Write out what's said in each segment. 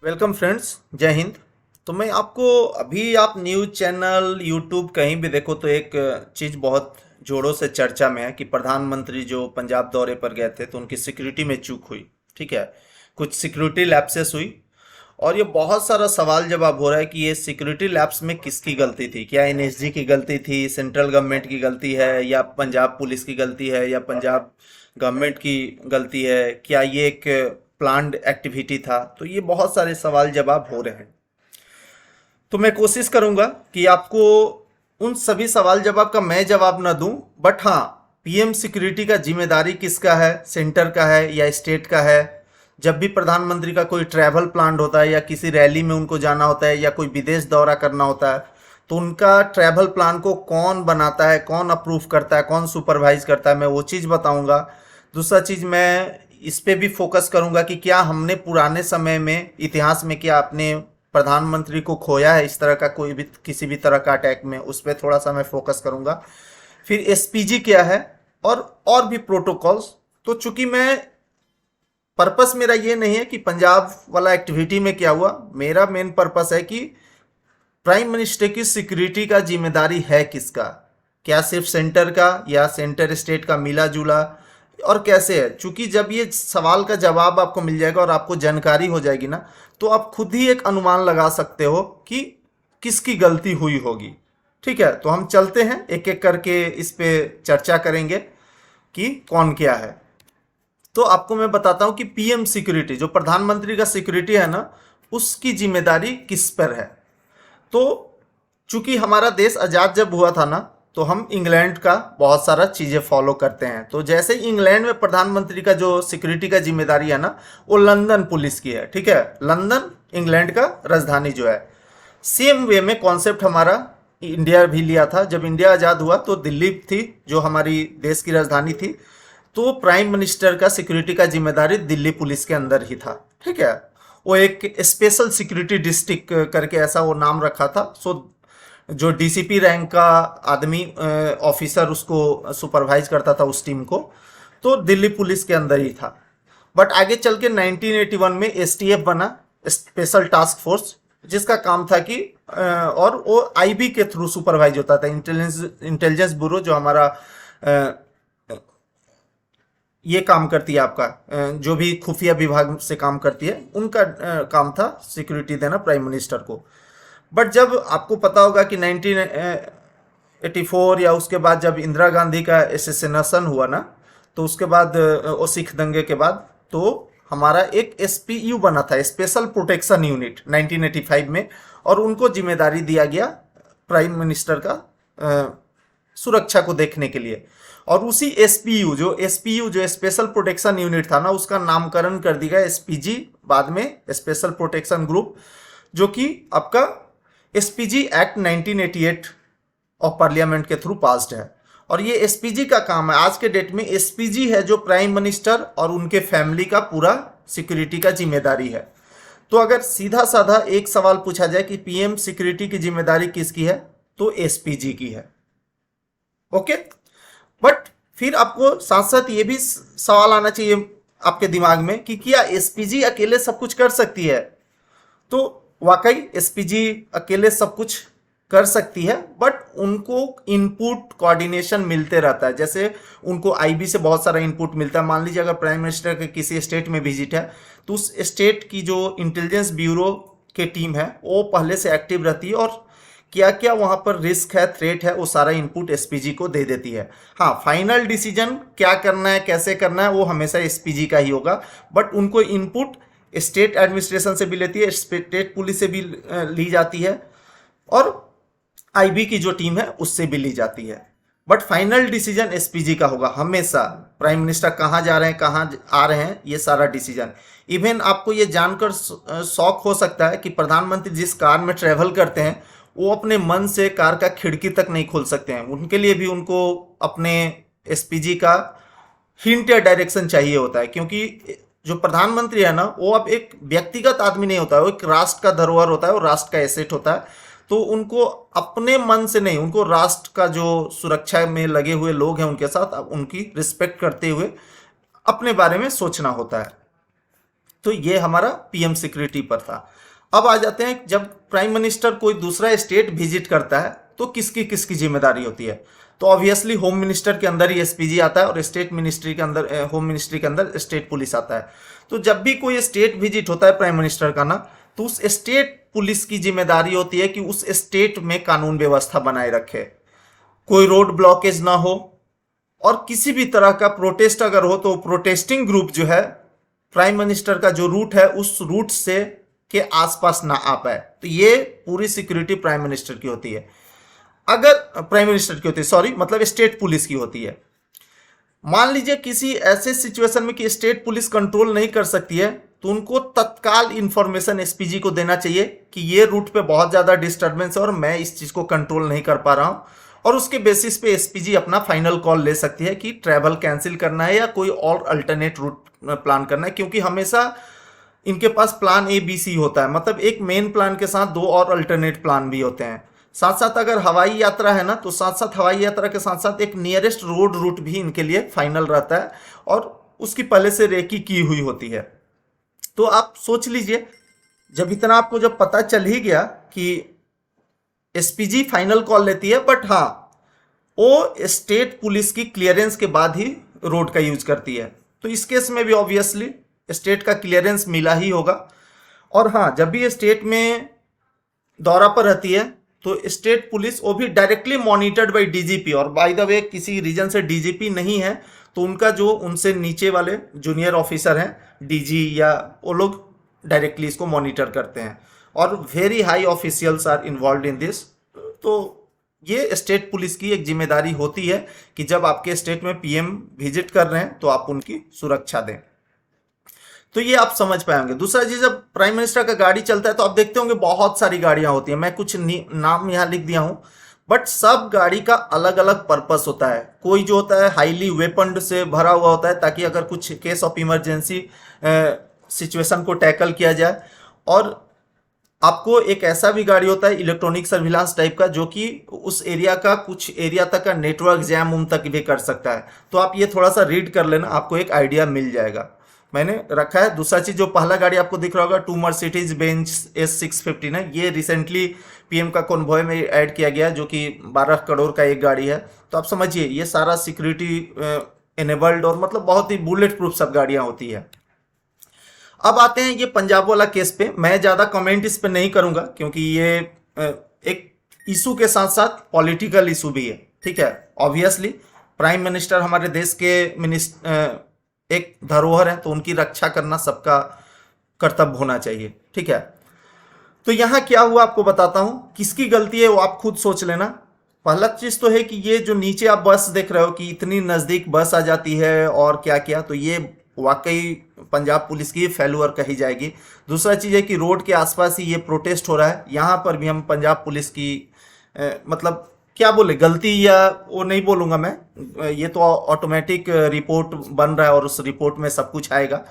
Welcome friends, जय हिंद। तो मैं आपको अभी आप न्यूज़ चैनल यूट्यूब कहीं भी देखो तो एक चीज़ बहुत जोरों से चर्चा में है कि प्रधानमंत्री जो पंजाब दौरे पर गए थे तो उनकी सिक्योरिटी में चूक हुई। ठीक है, कुछ सिक्योरिटी लैप्सेस हुई और ये बहुत सारा सवाल जवाब हो रहा है कि ये सिक्योरिटी लैप्स में किसकी गलती थी। क्या एनएसजी की गलती थी, सेंट्रल गवर्नमेंट की गलती है, या पंजाब पुलिस की गलती है, या पंजाब गवर्नमेंट की गलती है, क्या ये एक प्लान्ड एक्टिविटी था। तो ये बहुत सारे सवाल जवाब हो रहे हैं। तो मैं कोशिश करूंगा कि आपको उन सभी सवाल जवाब का मैं जवाब ना दूं, बट हाँ, पीएम सिक्योरिटी का जिम्मेदारी किसका है, सेंटर का है या स्टेट का है। जब भी प्रधानमंत्री का कोई ट्रैवल प्लान होता है या किसी रैली में उनको जाना होता है या कोई विदेश दौरा करना होता है, तो उनका ट्रैवल प्लान को कौन बनाता है, कौन अप्रूव करता है, कौन सुपरवाइज करता है, मैं वो चीज़ बताऊंगा। दूसरा चीज़, मैं इस पे भी फोकस करूंगा कि क्या हमने पुराने समय में इतिहास में क्या अपने प्रधानमंत्री को खोया है इस तरह का कोई भी किसी भी तरह का अटैक में, उस पर थोड़ा सा मैं फोकस करूंगा। फिर एसपीजी क्या है और भी प्रोटोकॉल्स। तो चूंकि मैं पर्पस मेरा ये नहीं है कि पंजाब वाला एक्टिविटी में क्या हुआ, मेरा मेन पर्पस है कि प्राइम मिनिस्टर की सिक्योरिटी का जिम्मेदारी है किसका। क्या सिर्फ सेंटर का या सेंटर स्टेट का मिला जुला, और कैसे है। चूंकि जब ये सवाल का जवाब आपको मिल जाएगा और आपको जानकारी हो जाएगी ना, तो आप खुद ही एक अनुमान लगा सकते हो कि किसकी गलती हुई होगी। ठीक है, तो हम चलते हैं एक एक करके इस पे चर्चा करेंगे कि कौन क्या है। तो आपको मैं बताता हूं कि पीएम सिक्योरिटी, जो प्रधानमंत्री का सिक्योरिटी है ना, उसकी जिम्मेदारी किस पर है। तो चूंकि हमारा देश आज़ाद जब हुआ था ना, तो हम इंग्लैंड का बहुत सारा चीज़ें फॉलो करते हैं। तो जैसे ही इंग्लैंड में प्रधानमंत्री का जो सिक्योरिटी का जिम्मेदारी है ना, वो लंदन पुलिस की है। ठीक है, लंदन इंग्लैंड का राजधानी जो है। सेम वे में कॉन्सेप्ट हमारा इंडिया भी लिया था। जब इंडिया आज़ाद हुआ तो दिल्ली थी जो हमारी देश की राजधानी थी, तो प्राइम मिनिस्टर का सिक्योरिटी का जिम्मेदारी दिल्ली पुलिस के अंदर ही था। ठीक है, वो एक स्पेशल सिक्योरिटी डिस्ट्रिक्ट करके ऐसा वो नाम रखा था। सो जो डीसीपी रैंक का आदमी ऑफिसर उसको सुपरवाइज करता था उस टीम को, तो दिल्ली पुलिस के अंदर ही था। बट आगे चल के 1981 में एसटीएफ बना, स्पेशल टास्क फोर्स, जिसका काम था कि और वो आईबी के थ्रू सुपरवाइज होता था। इंटेलिजेंस ब्यूरो जो हमारा ये काम करती है, आपका जो भी खुफिया विभाग से काम करती है, उनका काम था सिक्योरिटी देना प्राइम मिनिस्टर को। बट जब आपको पता होगा कि 1984 या उसके बाद जब इंदिरा गांधी का एसेसिनेशन हुआ ना, तो उसके बाद वो सिख दंगे के बाद, तो हमारा एक एसपीयू बना था, स्पेशल प्रोटेक्शन यूनिट, 1985 में। और उनको जिम्मेदारी दिया गया प्राइम मिनिस्टर का सुरक्षा को देखने के लिए। और उसी एसपीयू जो स्पेशल प्रोटेक्शन यूनिट था ना, उसका नामकरण कर दिया गया एसपीजी, बाद में स्पेशल प्रोटेक्शन ग्रुप, जो कि आपका एसपीजी एक्ट 1988 ऑफ पार्लियामेंट के थ्रू पास्ड है। और ये एसपीजी का काम है, आज के डेट में एसपीजी है जो प्राइम मिनिस्टर और उनके फैमिली का पूरा सिक्योरिटी का जिम्मेदारी है। तो अगर सीधा साधा एक सवाल पूछा जाए कि पीएम सिक्योरिटी की जिम्मेदारी किसकी है, तो एसपीजी की है। ओके, बट फिर आपको साथ साथ ये भी सवाल आना चाहिए आपके दिमाग में कि क्या एसपीजी अकेले सब कुछ कर सकती है। तो वाकई एसपीजी अकेले सब कुछ कर सकती है, बट उनको इनपुट कोऑर्डिनेशन मिलते रहता है। जैसे उनको आईबी से बहुत सारा इनपुट मिलता है। मान लीजिए अगर प्राइम मिनिस्टर के किसी स्टेट में विजिट है, तो उस स्टेट की जो इंटेलिजेंस ब्यूरो की टीम है वो पहले से एक्टिव रहती है, और क्या क्या वहां पर रिस्क है, थ्रेट है, वो सारा इनपुट एसपीजी को दे देती है। हाँ, फाइनल डिसीजन क्या करना है, कैसे करना है, वो हमेशा एसपीजी का ही होगा। बट उनको इनपुट स्टेट एडमिनिस्ट्रेशन से भी लेती है, स्टेट पुलिस से भी ली जाती है, और आईबी की जो टीम है उससे भी ली जाती है। बट फाइनल डिसीजन एसपीजी का होगा हमेशा। प्राइम मिनिस्टर कहाँ जा रहे हैं, कहाँ आ रहे हैं, ये सारा डिसीजन। इवन आपको ये जानकर शौक हो सकता है कि प्रधानमंत्री जिस कार में ट्रेवल करते हैं, वो अपने मन से कार का खिड़की तक नहीं खोल सकते हैं। उनके लिए भी उनको अपने एसपीजी का हिंट या डायरेक्शन चाहिए होता है, क्योंकि जो प्रधानमंत्री है ना, वो अब एक व्यक्तिगत आदमी नहीं होता है, वो एक राष्ट्र का धरोहर होता है, वो राष्ट्र का एसेट होता है। तो उनको अपने मन से नहीं, उनको राष्ट्र का जो सुरक्षा में लगे हुए लोग हैं उनके साथ उनकी रिस्पेक्ट करते हुए अपने बारे में सोचना होता है। तो ये हमारा पीएम सिक्योरिटी पर था। अब आ जाते हैं, जब प्राइम मिनिस्टर कोई दूसरा स्टेट विजिट करता है तो किसकी किसकी जिम्मेदारी होती है। तो ऑब्वियसली होम मिनिस्टर के अंदर ही एसपीजी आता है और स्टेट मिनिस्ट्री के अंदर होम मिनिस्ट्री के अंदर स्टेट पुलिस आता है। तो जब भी कोई स्टेट विजिट होता है प्राइम मिनिस्टर का ना, तो उस स्टेट पुलिस की जिम्मेदारी होती है कि उस स्टेट में कानून व्यवस्था बनाए रखे, कोई रोड ब्लॉकेज ना हो, और किसी भी तरह का प्रोटेस्ट अगर हो तो प्रोटेस्टिंग ग्रुप जो है प्राइम मिनिस्टर का जो रूट है उस रूट से के आसपास ना आ पाए। तो ये पूरी सिक्योरिटी प्राइम मिनिस्टर की होती है। अगर प्राइम मिनिस्टर की होती है, सॉरी, मतलब स्टेट पुलिस की होती है। मान लीजिए किसी ऐसे सिचुएशन में कि स्टेट पुलिस कंट्रोल नहीं कर सकती है, तो उनको तत्काल इंफॉर्मेशन एसपीजी को देना चाहिए कि ये रूट पे बहुत ज़्यादा डिस्टर्बेंस है और मैं इस चीज़ को कंट्रोल नहीं कर पा रहा हूँ, और उसके बेसिस पे एसपीजी अपना फाइनल कॉल ले सकती है कि ट्रैवल कैंसिल करना है या कोई और अल्टरनेट रूट प्लान करना है। क्योंकि हमेशा इनके पास प्लान ए बी सी होता है, मतलब एक मेन प्लान के साथ 2 और अल्टरनेट प्लान भी होते हैं। साथ साथ अगर हवाई यात्रा है ना, तो साथ साथ हवाई यात्रा के साथ साथ एक नियरेस्ट रोड रूट भी इनके लिए फाइनल रहता है और उसकी पहले से रेकी की हुई होती है। तो आप सोच लीजिए, जब इतना आपको जब पता चल ही गया कि एसपीजी फाइनल कॉल लेती है, बट हाँ वो स्टेट पुलिस की क्लियरेंस के बाद ही रोड का यूज करती है, तो इस केस में भी ऑब्वियसली स्टेट का क्लियरेंस मिला ही होगा। और हाँ, जब भी ये स्टेट में दौरा पर रहती है तो स्टेट पुलिस वो भी डायरेक्टली मॉनिटर्ड बाय डीजीपी, और बाय द वे किसी रीजन से डीजीपी नहीं है तो उनका जो उनसे नीचे वाले जूनियर ऑफिसर हैं डीजी, या वो लोग डायरेक्टली इसको मॉनिटर करते हैं, और very high officials are involve in this. तो ये स्टेट पुलिस की एक जिम्मेदारी होती है कि जब आपके स्टेट में पीएम विजिट कर रहे हैं तो आप उनकी सुरक्षा दें। तो ये आप समझ पाएंगे। दूसरा चीज, जब प्राइम मिनिस्टर का गाड़ी चलता है तो आप देखते होंगे बहुत सारी गाड़ियां होती हैं। मैं कुछ नाम यहाँ लिख दिया हूं, बट सब गाड़ी का अलग अलग पर्पस होता है। कोई जो होता है हाईली वेपन्ड से भरा हुआ होता है ताकि अगर कुछ केस ऑफ इमरजेंसी सिचुएशन को टैकल किया जाए, और आपको एक ऐसा भी गाड़ी होता है इलेक्ट्रॉनिक सर्विलांस टाइप का जो कि उस एरिया का कुछ एरिया तक का नेटवर्क जैम उम तक भी कर सकता है। तो आप ये थोड़ा सा रीड कर लेना, आपको एक आइडिया मिल जाएगा। मैंने रखा है। दूसरा चीज, जो पहला गाड़ी आपको दिख रहा होगा 2 मर्सिडीज बेंज S615 है, ये रिसेंटली पीएम का कॉन्वॉय में ऐड किया गया जो कि 12 करोड़ का एक गाड़ी है। तो आप समझिए ये सारा सिक्योरिटी एनेबल्ड और मतलब बहुत ही बुलेट प्रूफ सब गाड़ियां होती है। अब आते हैं ये पंजाब वाला केस पे। मैं ज़्यादा कमेंट इस पे नहीं करूंगा क्योंकि ये एक इशू के साथ साथ पॉलिटिकल इशू भी है, ठीक है। ऑब्वियसली प्राइम मिनिस्टर हमारे देश के एक धरोहर है, तो उनकी रक्षा करना सबका कर्तव्य होना चाहिए, ठीक है। तो यहाँ क्या हुआ आपको बताता हूँ, किसकी गलती है वो आप खुद सोच लेना। पहला चीज तो है कि ये जो नीचे आप बस देख रहे हो कि इतनी नज़दीक बस आ जाती है और क्या क्या, तो ये वाकई पंजाब पुलिस की फेल्यूर कही जाएगी। दूसरा चीज़ है कि रोड के आसपास ही ये प्रोटेस्ट हो रहा है, यहाँ पर भी हम पंजाब पुलिस की मतलब क्या बोले गलती या वो नहीं बोलूँगा मैं, ये तो ऑटोमेटिक रिपोर्ट बन रहा है और उस रिपोर्ट में सब कुछ आएगा।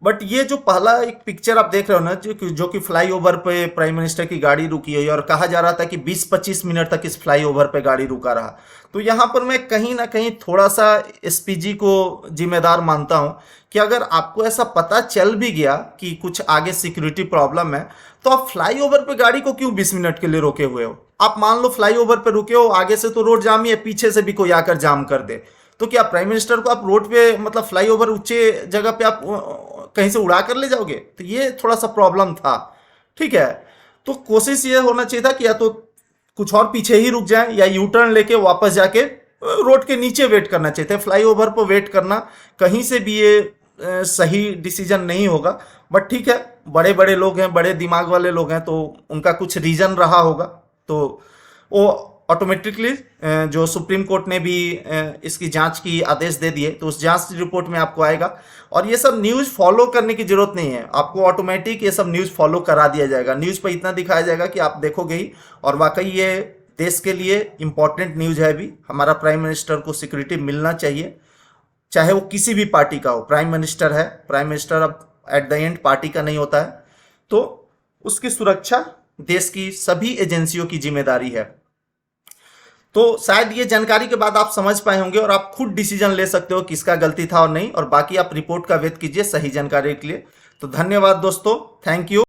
बट ये जो पहला एक पिक्चर आप देख रहे हो ना, जो कि फ्लाईओवर पे प्राइम मिनिस्टर की गाड़ी रुकी हुई है और कहा जा रहा था कि 20-25 मिनट तक इस फ्लाईओवर पे गाड़ी रुका रहा। तो यहाँ पर मैं कहीं ना कहीं थोड़ा सा एसपीजी को जिम्मेदार मानता हूँ कि अगर आपको ऐसा पता चल भी गया कि कुछ आगे सिक्योरिटी प्रॉब्लम है, तो आप फ्लाईओवर पे गाड़ी को क्यों 20 मिनट के लिए रोके हुए हो। आप मान लो फ्लाईओवर पे रुके हो, आगे से तो रोड जाम ही है, पीछे से भी कोई आकर जाम कर दे, तो क्या प्राइम मिनिस्टर को आप रोड पे मतलब फ्लाईओवर ऊंचे जगह पे आप कहीं से उड़ा कर ले जाओगे। तो ये थोड़ा सा प्रॉब्लम था, ठीक है। तो कोशिश ये होना चाहिए था कि या तो कुछ और पीछे ही रुक जाए या यू टर्न लेके वापस जाके रोड के नीचे वेट करना चाहिए था। फ्लाईओवर पर वेट करना कहीं से भी ये सही डिसीजन नहीं होगा। बट ठीक है, बड़े बड़े लोग हैं, बड़े दिमाग वाले लोग हैं, तो उनका कुछ रीजन रहा होगा, तो वो ऑटोमेटिकली जो सुप्रीम कोर्ट ने भी इसकी जांच की आदेश दे दिए, तो उस जांच रिपोर्ट में आपको आएगा। और ये सब न्यूज़ फॉलो करने की जरूरत नहीं है, आपको ऑटोमेटिक ये सब न्यूज़ फॉलो करा दिया जाएगा। न्यूज़ पर इतना दिखाया जाएगा कि आप देखोगे ही, और वाकई ये देश के लिए इंपॉर्टेंट न्यूज़ है। भी हमारा प्राइम मिनिस्टर को सिक्योरिटी मिलना चाहिए, चाहे वो किसी भी पार्टी का हो। प्राइम मिनिस्टर है, प्राइम मिनिस्टर अब एट द एंड पार्टी का नहीं होता है, तो उसकी सुरक्षा देश की सभी एजेंसियों की जिम्मेदारी है। तो शायद ये जानकारी के बाद आप समझ पाए होंगे और आप खुद डिसीजन ले सकते हो किसका गलती था और नहीं, और बाकी आप रिपोर्ट का वेट कीजिए सही जानकारी के लिए। तो धन्यवाद दोस्तों, थैंक यू।